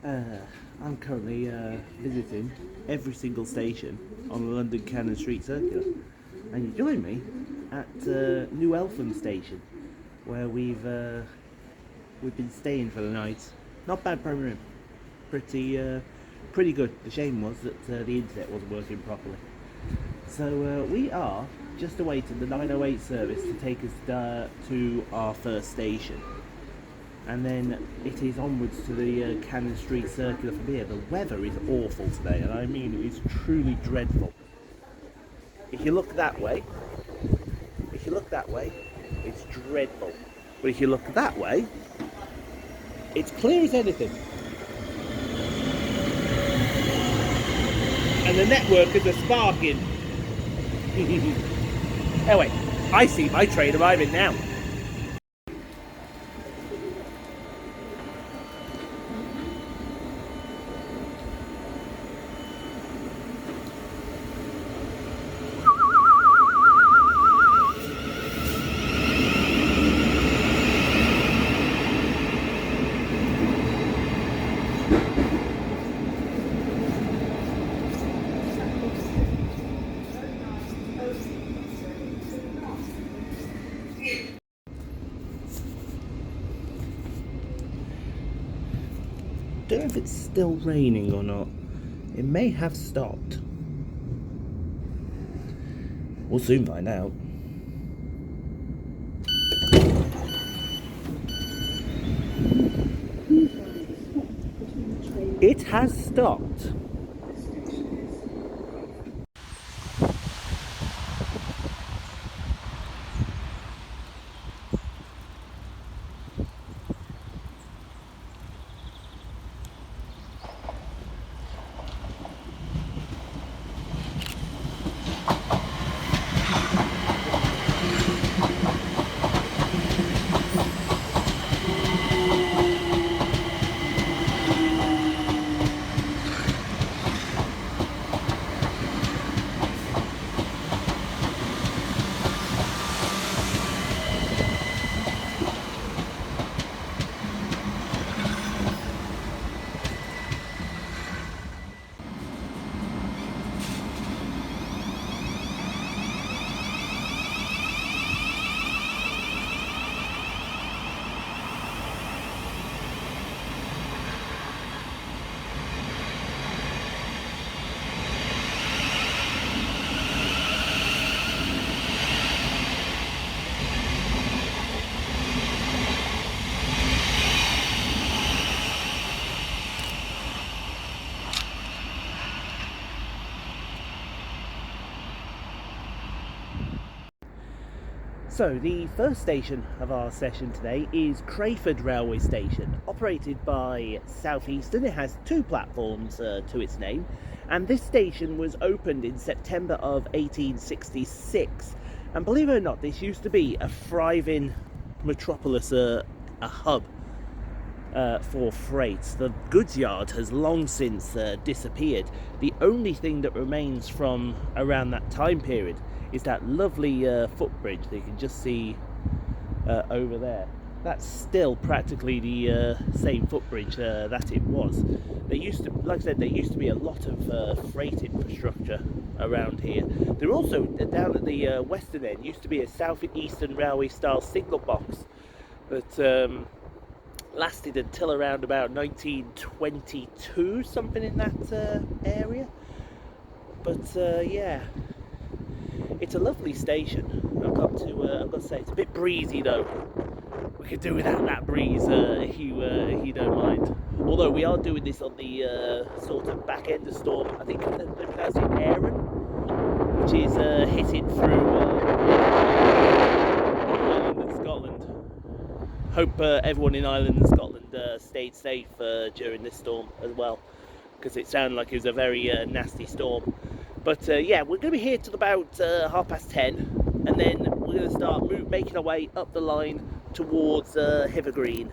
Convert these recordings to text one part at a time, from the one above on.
Uh, I'm currently visiting every single station on the London Cannon Street Circular, and you join me at New Eltham Station, where we've been staying for the night. Not bad program, pretty good. The shame was that the internet wasn't working properly. So we are just awaiting the 9:08 service to take us to our first station. And then it is onwards to the Cannon Street Circular from here. The weather is awful today, and I mean it is truly dreadful. If you look that way, it's dreadful. But if you look that way, it's clear as anything. And the networkers are sparking. Anyway, I see my train arriving now. Don't know if it's still raining or not. It may have stopped. We'll soon find out. It has stopped. So the first station of our session today is Crayford Railway Station, operated by South Eastern. It has two platforms to its name, and this station was opened in September of 1866. And believe it or not, this used to be a thriving metropolis, a hub for freight. The goods yard has long since disappeared. The only thing that remains from around that time period is that lovely footbridge that you can just see over there. That's still practically the same footbridge that it was. There used to, like I said, there used to be a lot of freight infrastructure around here. There also, down at the western end, used to be a South Eastern Railway style signal box that lasted until around about 1922, something in that area. But yeah, it's a lovely station. I've got to say, it's a bit breezy though. We could do without that breeze if you don't mind. Although we are doing this on the sort of back end of storm. I think they pronounce it Aaron, which is hitting through Ireland and Scotland. Hope everyone in Ireland and Scotland stayed safe during this storm as well, because it sounded like it was a very nasty storm. But yeah, we're going to be here till about 10:30, and then we're going to start making our way up the line towards Hither Green.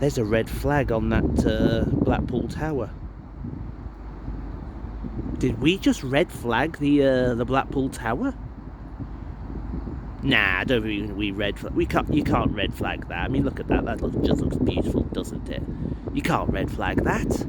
There's a red flag on that Blackpool Tower. Did we just red flag the Blackpool Tower? Nah, I don't think we red flag. You can't red flag that. I mean, look at that. That just looks beautiful, doesn't it? You can't red flag that.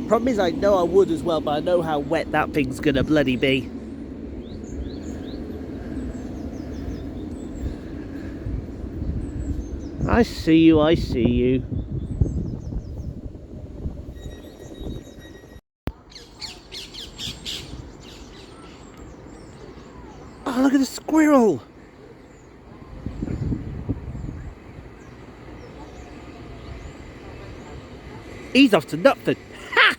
Problem is, I know I would as well, but I know how wet that thing's gonna bloody be. I see you, I see you. Oh, look at the squirrel! He's off to Dartford. Ha!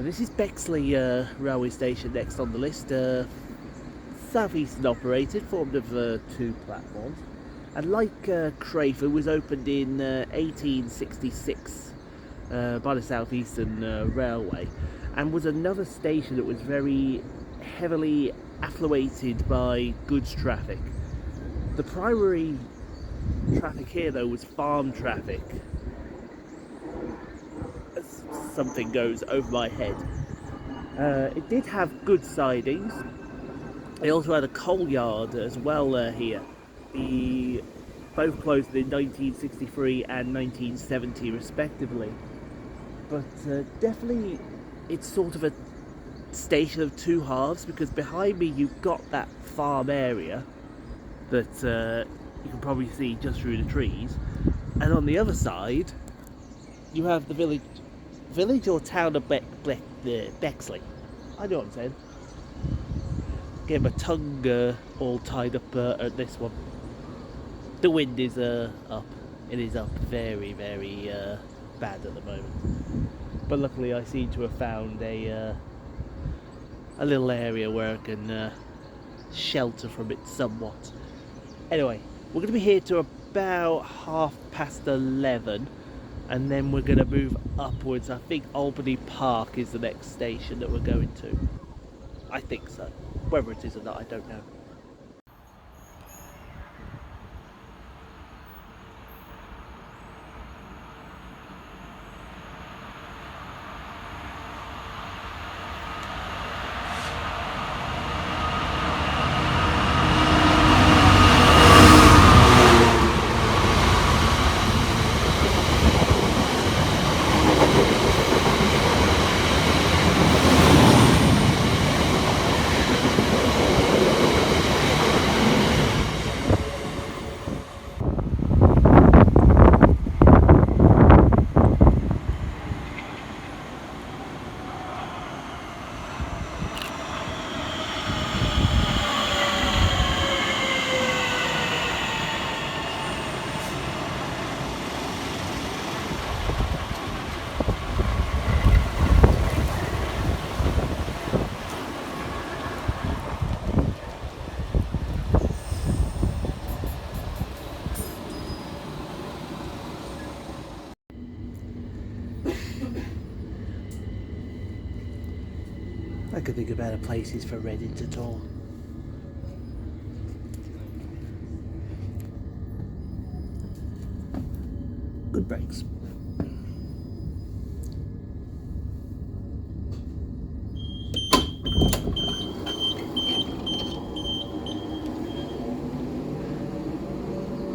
This is Bexley railway station next on the list. Southeastern operated, formed of 2 platforms, and like Crayford, was opened in 1866 by the Southeastern Railway, and was another station that was very heavily affluated by goods traffic. The primary traffic here, though, was farm traffic. Something goes over my head. It did have good sidings. They also had a coal yard as well here. Both closed in 1963 and 1970 respectively. But definitely it's sort of a station of 2 halves, because behind me you've got that farm area that you can probably see just through the trees, and on the other side you have the village or town of Bexley. I know what I'm saying. Get my tongue all tied up at this one. The wind is up. It is up very, very bad at the moment. But luckily I seem to have found a little area where I can shelter from it somewhat. Anyway, we're going to be here to about 11:30. And then we're going to move upwards. I think Albany Park is the next station that we're going to. I think so. Whether it is or not, I don't know. I could think of better places for Reading to tour. Good breaks.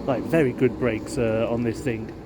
Like, very good brakes on this thing.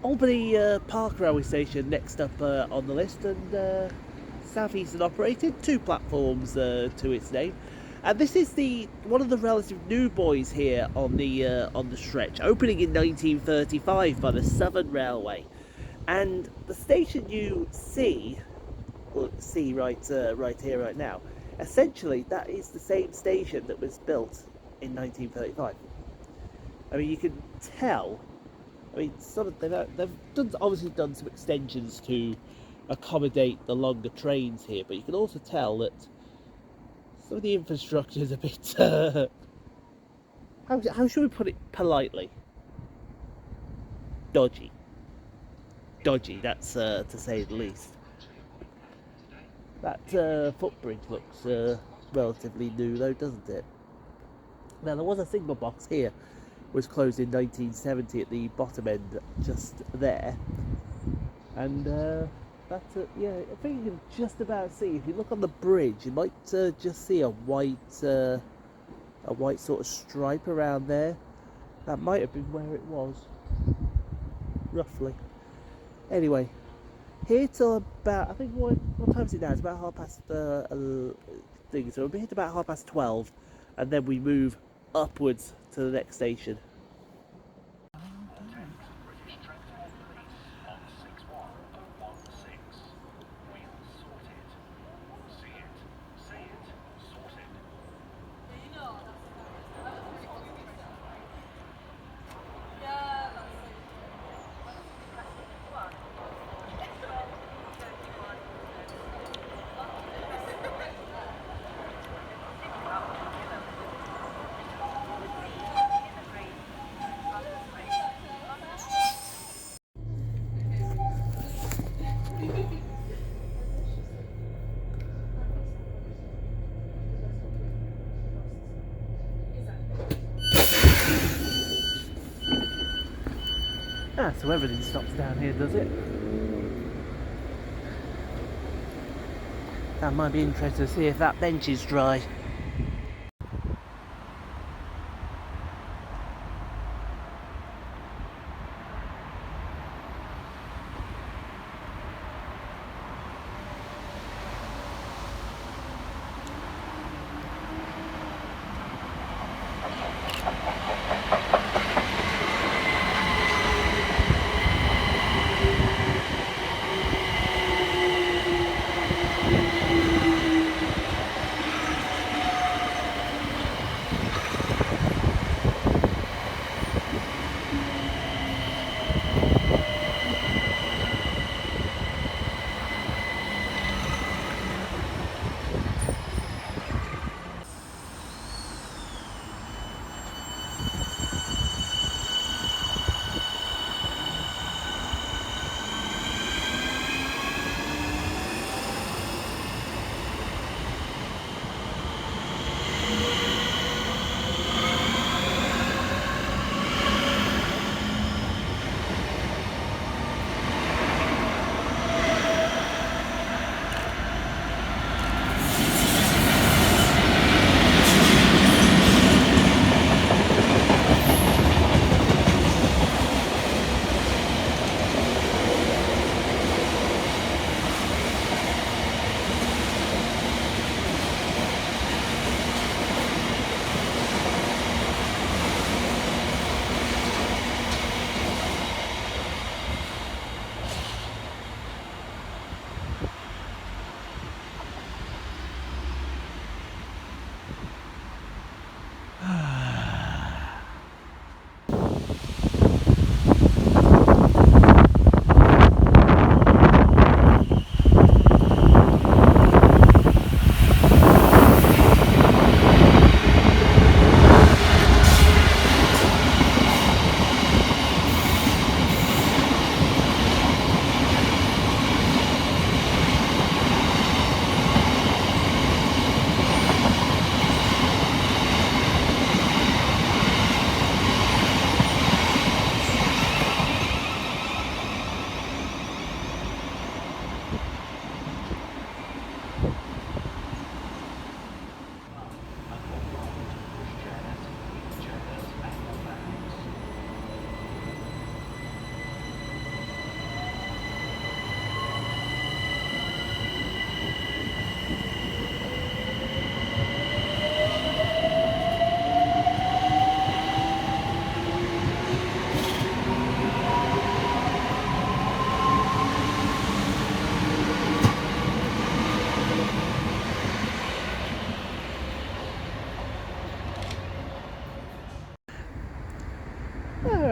Albany Park Railway Station next up on the list, and South Eastern operated, 2 platforms to its name, and this is one of the relative new boys here on the stretch, opening in 1935 by the Southern Railway, and the station you see right here right now, essentially that is the same station that was built in 1935. I mean, you can tell. I mean, they've obviously done some extensions to accommodate the longer trains here, but you can also tell that some of the infrastructure is a bit, how should we put it politely? Dodgy. Dodgy, that's to say the least. That footbridge looks relatively new though, doesn't it? Now, there was a signal box here, was closed in 1970 at the bottom end, just there, and yeah, I think you can just about see, if you look on the bridge, you might just see a white sort of stripe around there. That might have been where it was, roughly. Anyway, here till about, I think, what time is it now? It's about 12:30, so we'll be here about 12:30, and then we move upwards to the next station. So everything stops down here, does it? That might be interesting to see if that bench is dry.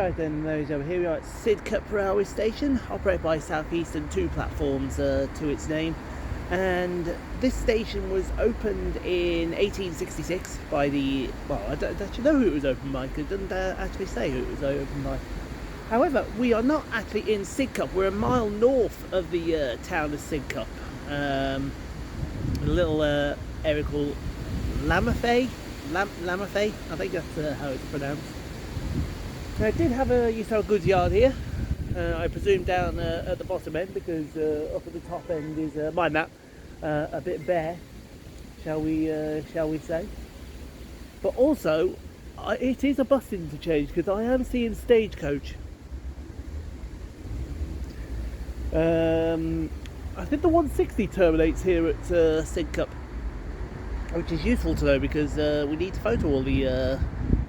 Right then, ladies and gentlemen, here we are at Sidcup Railway Station, operated by South Eastern, 2 platforms to its name. And this station was opened in 1866 by the, well, I don't actually know who it was opened by, because it doesn't actually say who it was opened by. However, we are not actually in Sidcup, we're a mile north of the town of Sidcup. A little area called Lamafay, I think that's how it's pronounced. I did used to have a goods yard here. I presume down at the bottom end, because up at the top end is my map, a bit bare, shall we say. But also, it is a bus interchange, because I am seeing stagecoach. I think the 160 terminates here at Sidcup, which is useful to know, because we need to photo all the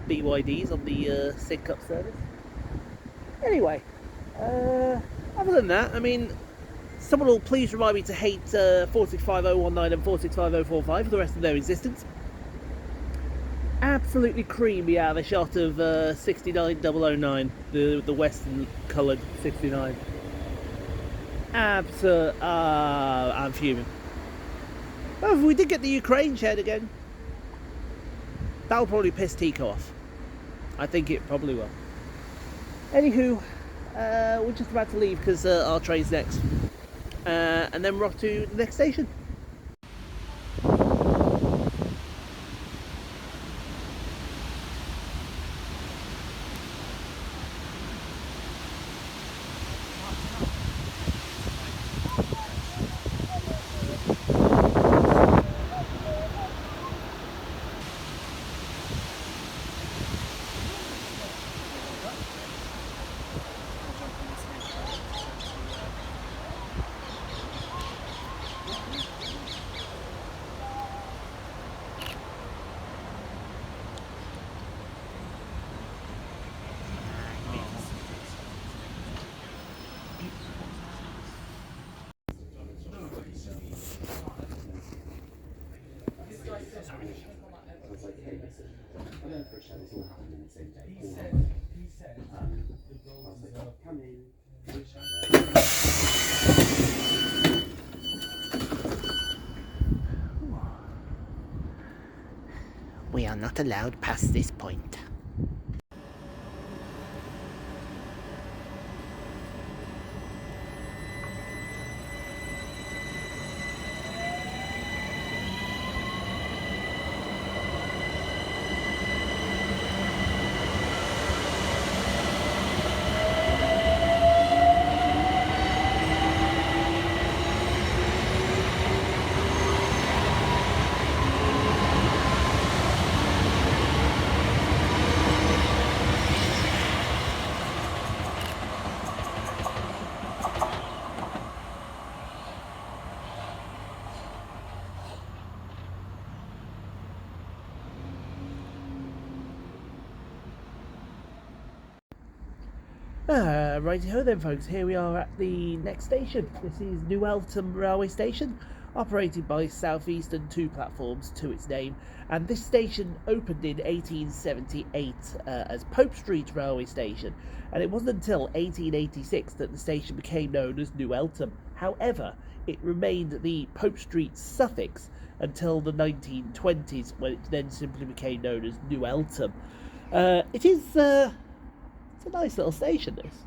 BYDs on the Sidcup service. Anyway, other than that, I mean, someone will please remind me to hate 465019 and 465045 for the rest of their existence. Absolutely creamy out of a shot of 69009, the western coloured 69. I'm fuming. Oh, if we did get the Ukraine shed again, that'll probably piss Tico off. I think it probably will. Anywho, we're just about to leave because our train's next. And then we're off to the next station. We are not allowed past this point. Righty-ho then, folks, here we are at the next station. This is New Eltham Railway Station, operated by South Eastern, 2 platforms to its name, and this station opened in 1878 as Pope Street Railway Station, and it wasn't until 1886 that the station became known as New Eltham. However, it remained the Pope Street suffix until the 1920s, when it then simply became known as New Eltham. It's a nice little station, this.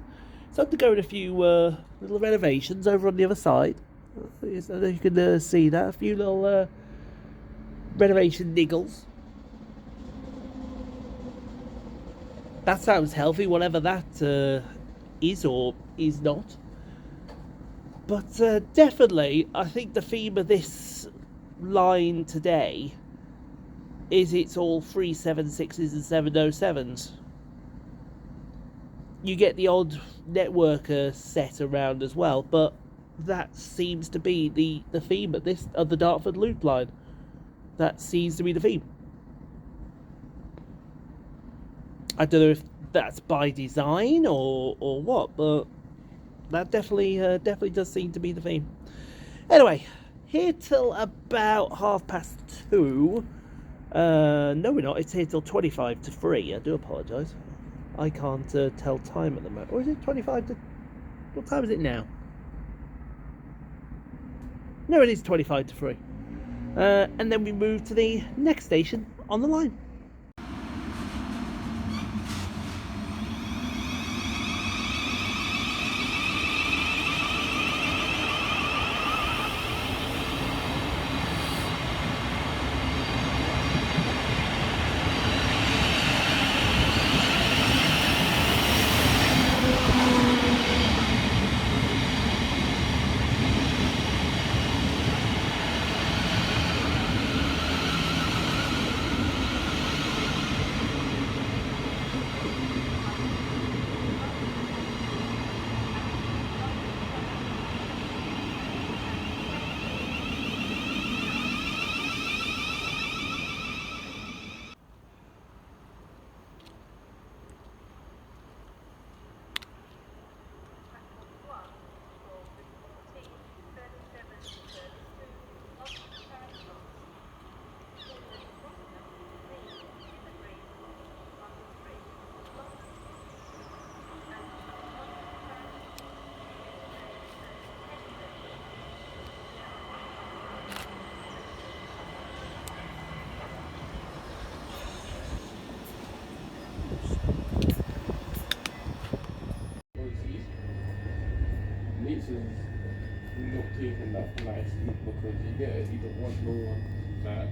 It's undergoing a few little renovations over on the other side. So you can see that. A few little renovation niggles. That sounds healthy, whatever that is or is not. But definitely, I think the theme of this line today is it's all 376s and 707s. You get the odd networker set around as well, but that seems to be the theme of the Dartford Loop line. That seems to be the theme. I don't know if that's by design or what, but that definitely does seem to be the theme. Anyway, here till about 2:30. No, we're not. It's here till 3:25. I do apologise. I can't tell time at the moment. Or is it 25 to... What time is it now? No, it is 25 to 3. And then we move to the next station on the line. Is not taking that nice loop because you don't want no one that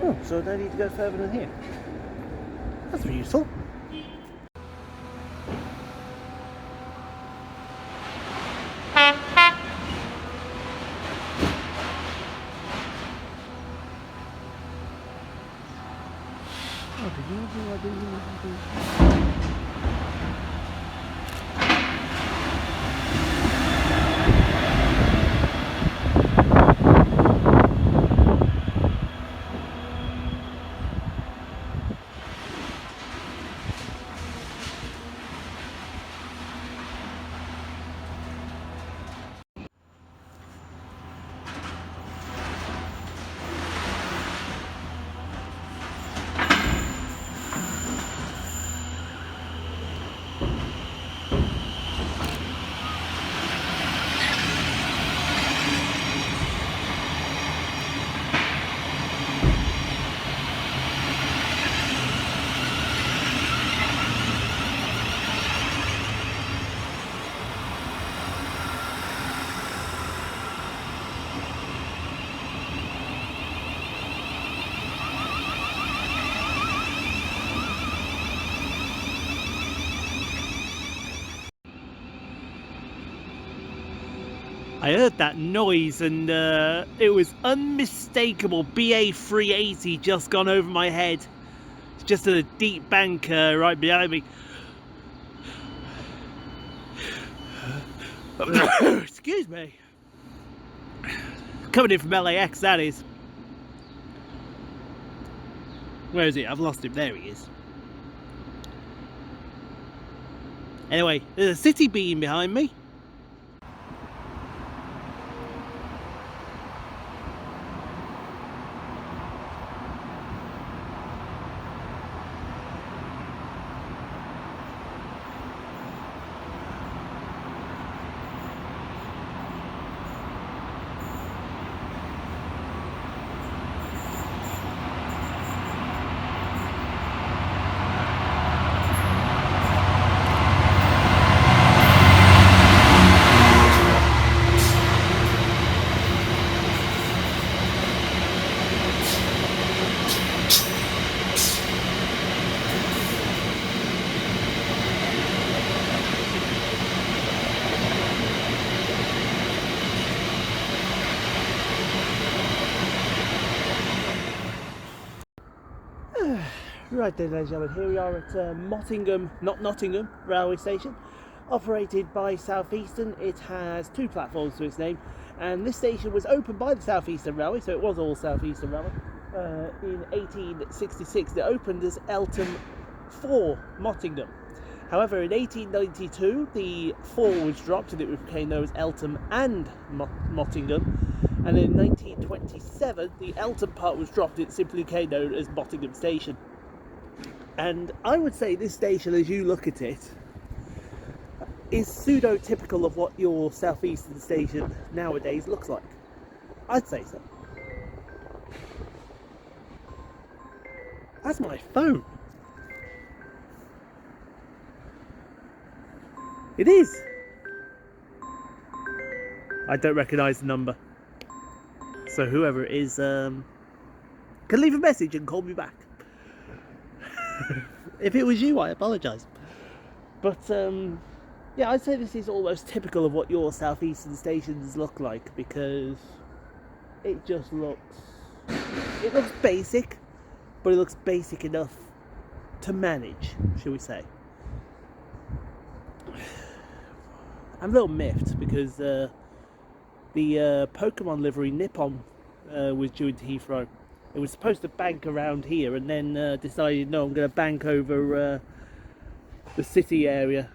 Oh, so I don't need to go further than here. That's pretty useful. Oh, did you do? I didn't do. I heard that noise and it was unmistakable. BA 380 just gone over my head. It's just a deep bank right behind me. Excuse me. Coming in from LAX, that is. Where is he? I've lost him. There he is. Anyway, there's a city beam behind me. Right then, ladies and gentlemen, here we are at Nottingham railway station, operated by South Eastern. It has 2 platforms to its name, and this station was opened by the South Eastern Railway, so it was all South Eastern Railway, in 1866. It opened as Eltham for Nottingham. However, in 1892, the 4 was dropped and it became known as Eltham and Mottingham. And in 1927, the Eltham part was dropped and it simply became known as Mottingham Station. And I would say this station, as you look at it, is pseudo-typical of what your southeastern station nowadays looks like. I'd say so. That's my phone. It is. I don't recognise the number. So whoever it is can leave a message and call me back. If it was you, I apologise. But yeah, I'd say this is almost typical of what your southeastern stations look like, because it just looks basic, but it looks basic enough to manage, shall we say. I'm a little miffed because the Pokemon livery Nippon was due into Heathrow. It was supposed to bank around here and then decided, no, I'm going to bank over the city area.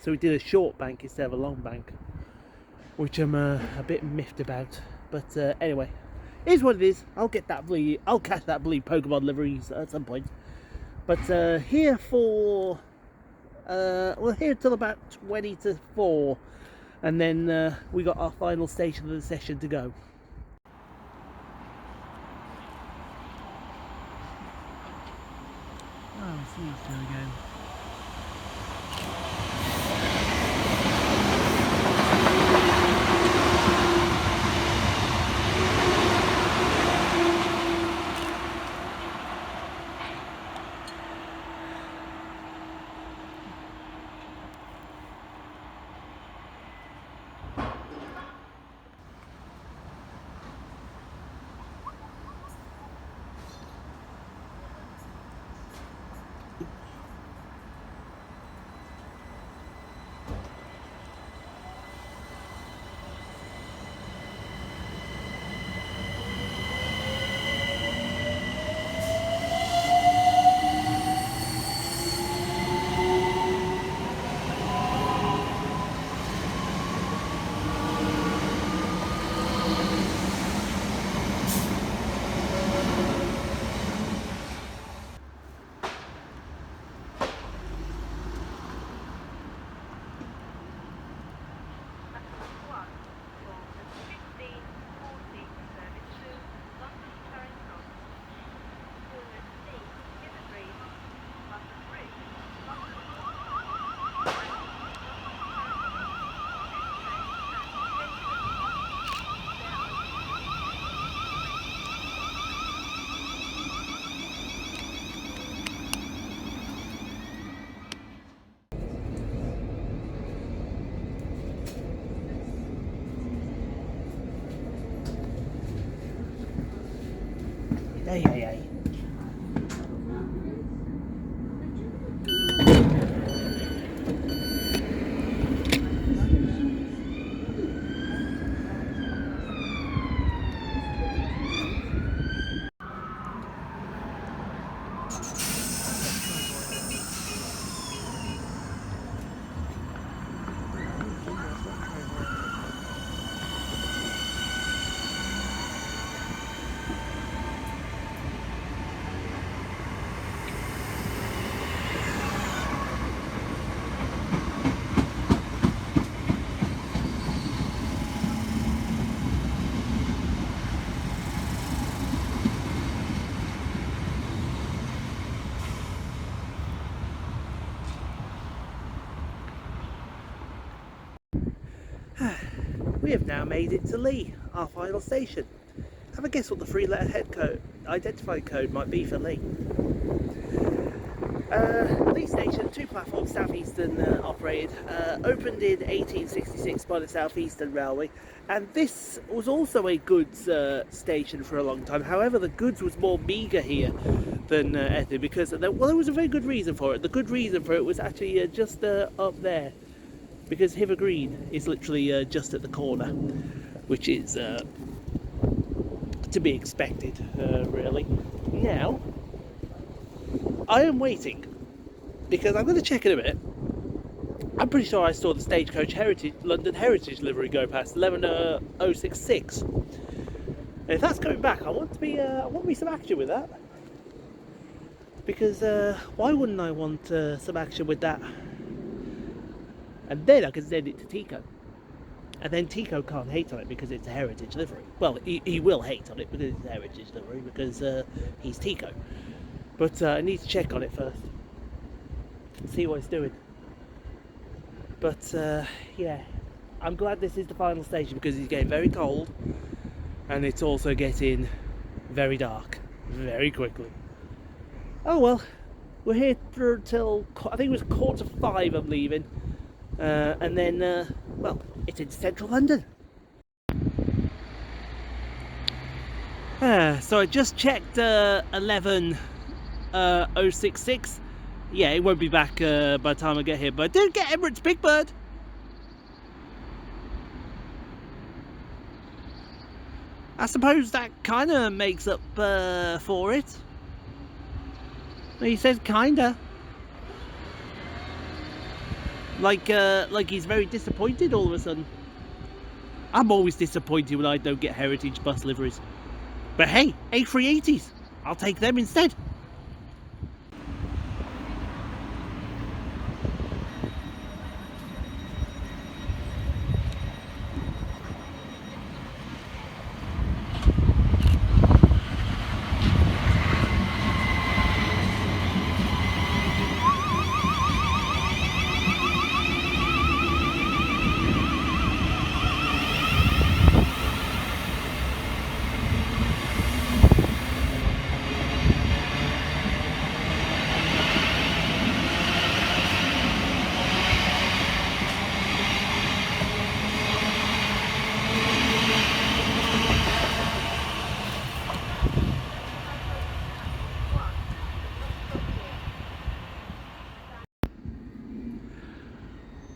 So we did a short bank instead of a long bank, which I'm a bit miffed about. But anyway, it is what it is. I'll catch that bloody Pokemon liveries at some point. But here for here until about 20 to 4, and then we got our final station of the session to go. Oh, let's see what's going again. Hey. We have now made it to Lee, our final station. Have a guess what the 3-letter head code, identifying code might be for Lee. Lee Station, 2 platforms, Southeastern operated, opened in 1866 by the Southeastern Railway, and this was also a goods station for a long time. However, the goods was more meagre here than anything, because there was a very good reason for it. The good reason for it was actually just up there, because Hither Green is literally just at the corner, which is to be expected, really. Now, I am waiting, because I'm going to check in a bit I'm pretty sure I saw the Stagecoach London Heritage livery go past 11066. And if that's going back, I want some action with that. Because why wouldn't I want some action with that? And then I can send it to Tico. And then Tico can't hate on it because it's a heritage livery. Well, he will hate on it because it's a heritage livery because he's Tico. But I need to check on it first. See what it's doing. But yeah, I'm glad this is the final station because it's getting very cold. And it's also getting very dark very quickly. Oh well, we're here till I think it was 4:45 I'm leaving. And then, well, it's in central London. So I just checked 11066. Yeah, it won't be back by the time I get here, but I did get Emirates Big Bird. I suppose that kind of makes up for it. He says kinda. Like he's very disappointed all of a sudden. I'm always disappointed when I don't get heritage bus liveries. But hey, A380s, I'll take them instead.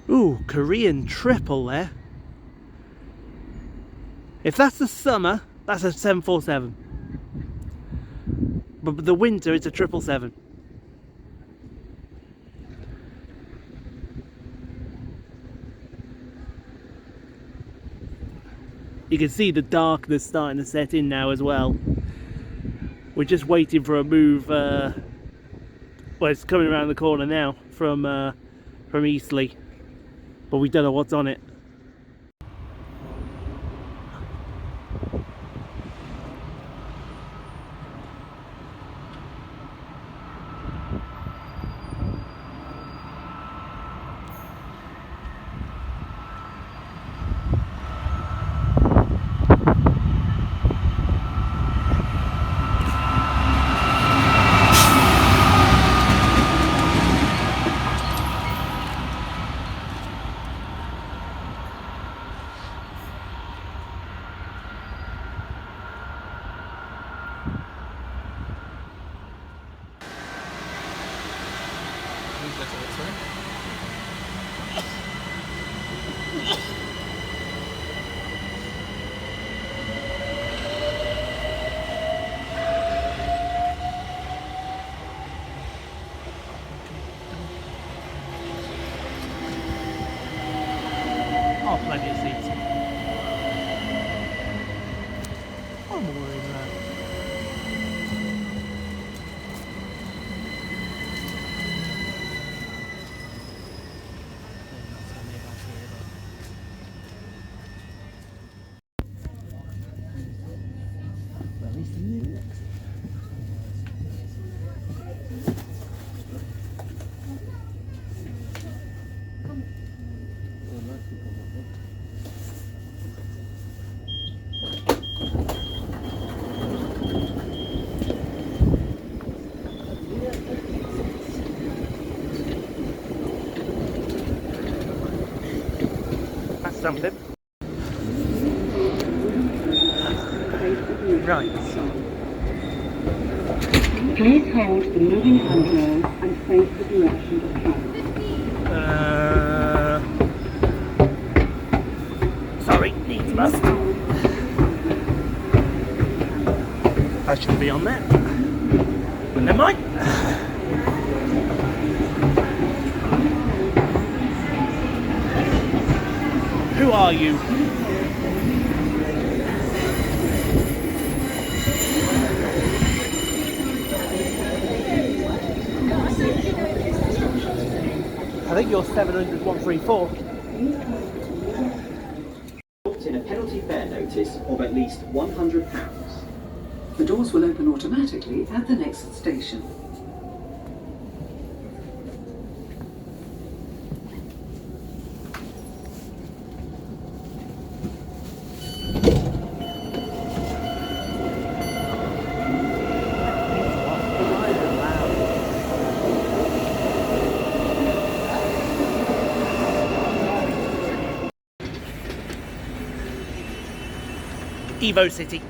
Ooh, Korean triple there. If that's the summer, that's a 747. But the winter, it's a 777. You can see the darkness starting to set in now as well. We're just waiting for a move. Well, it's coming around the corner now from Eastleigh, but we don't know what's on it. Oh, plenty of seats. I'm worried about it. Well, at least the next. That's something. Right. Please hold the moving handrail and face the direction of travel. Sorry, needs must. That should be on there. But never mind. Who are you? I think you're 700 134. In a penalty fare notice of at least £100. The doors will open automatically at the next station. Evo City.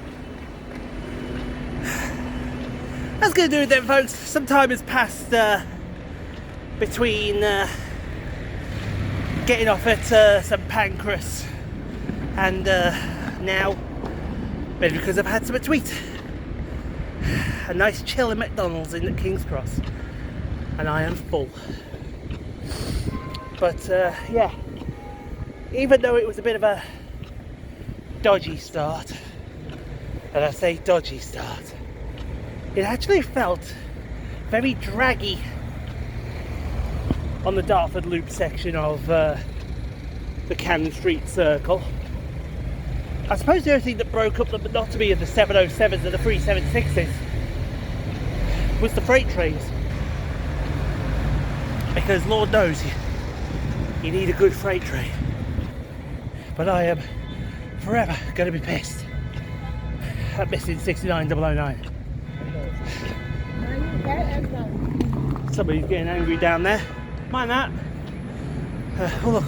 That's going to do it then, folks. Some time has passed between getting off at St Pancras and now, maybe because I've had something to eat. A nice chill in McDonald's in King's Cross, and I am full. But yeah, even though it was a bit of a dodgy start, and I say dodgy start, it actually felt very draggy on the Dartford Loop section of the Cannon Street Circle. I suppose the only thing that broke up the monotony of the 707s and the 376s was the freight trains, because Lord knows you need a good freight train. But I am forever going to be pissed at missing 69009. Somebody's getting angry down there. Mind that. Oh look,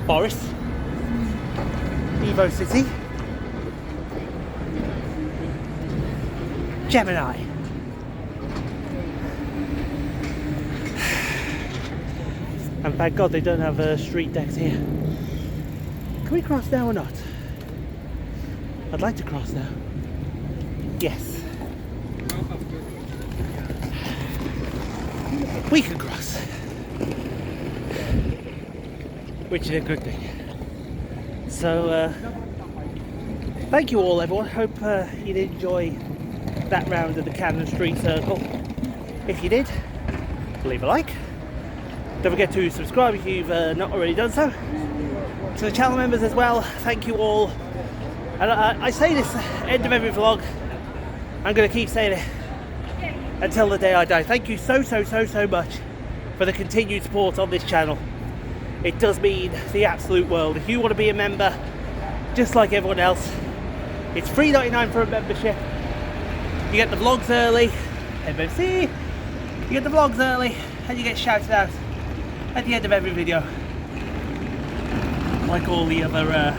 Boris. Evo City. Gemini. And thank God they don't have street decks here. Can we cross now or not? I'd like to cross now. Yes. We can cross. Which is a good thing. So, thank you all, everyone. Hope you did enjoy that round of the Cannon Street Circle. If you did, leave a like. Don't forget to subscribe if you've not already done so. To the channel members as well, thank you all. And I say this at the end of every vlog. I'm going to keep saying it until the day I die. Thank you so much for the continued support on this channel. It does mean the absolute world. If you want to be a member, just like everyone else, it's $3.99 for a membership. You get the vlogs early, MMC. You get the vlogs early, and you get shouted out at the end of every video, like all the other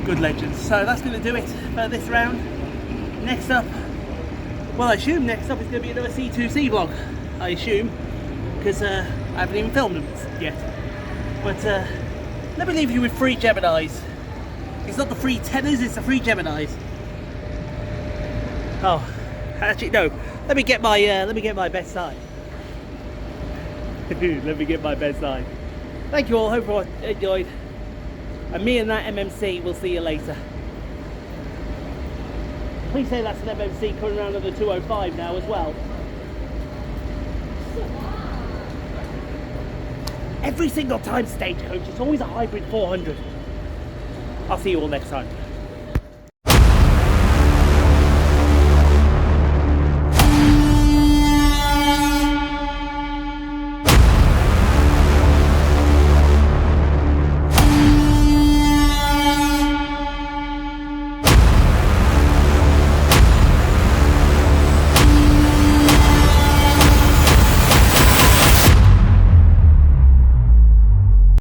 good legends. So that's going to do it for this round. Next up, well, I assume next up is going to be another C2C vlog. I assume, because I haven't even filmed them yet. But let me leave you with 3 Geminis. It's not the 3 tenors, it's the 3 Geminis. Oh, actually no. Let me get my best side. Let me get my best side. Thank you all. Hope you enjoyed. And me and that MMC will see you later. Please say that's an MMC coming around on the 205 now as well. Every single time Stagecoach, it's always a hybrid 400. I'll see you all next time.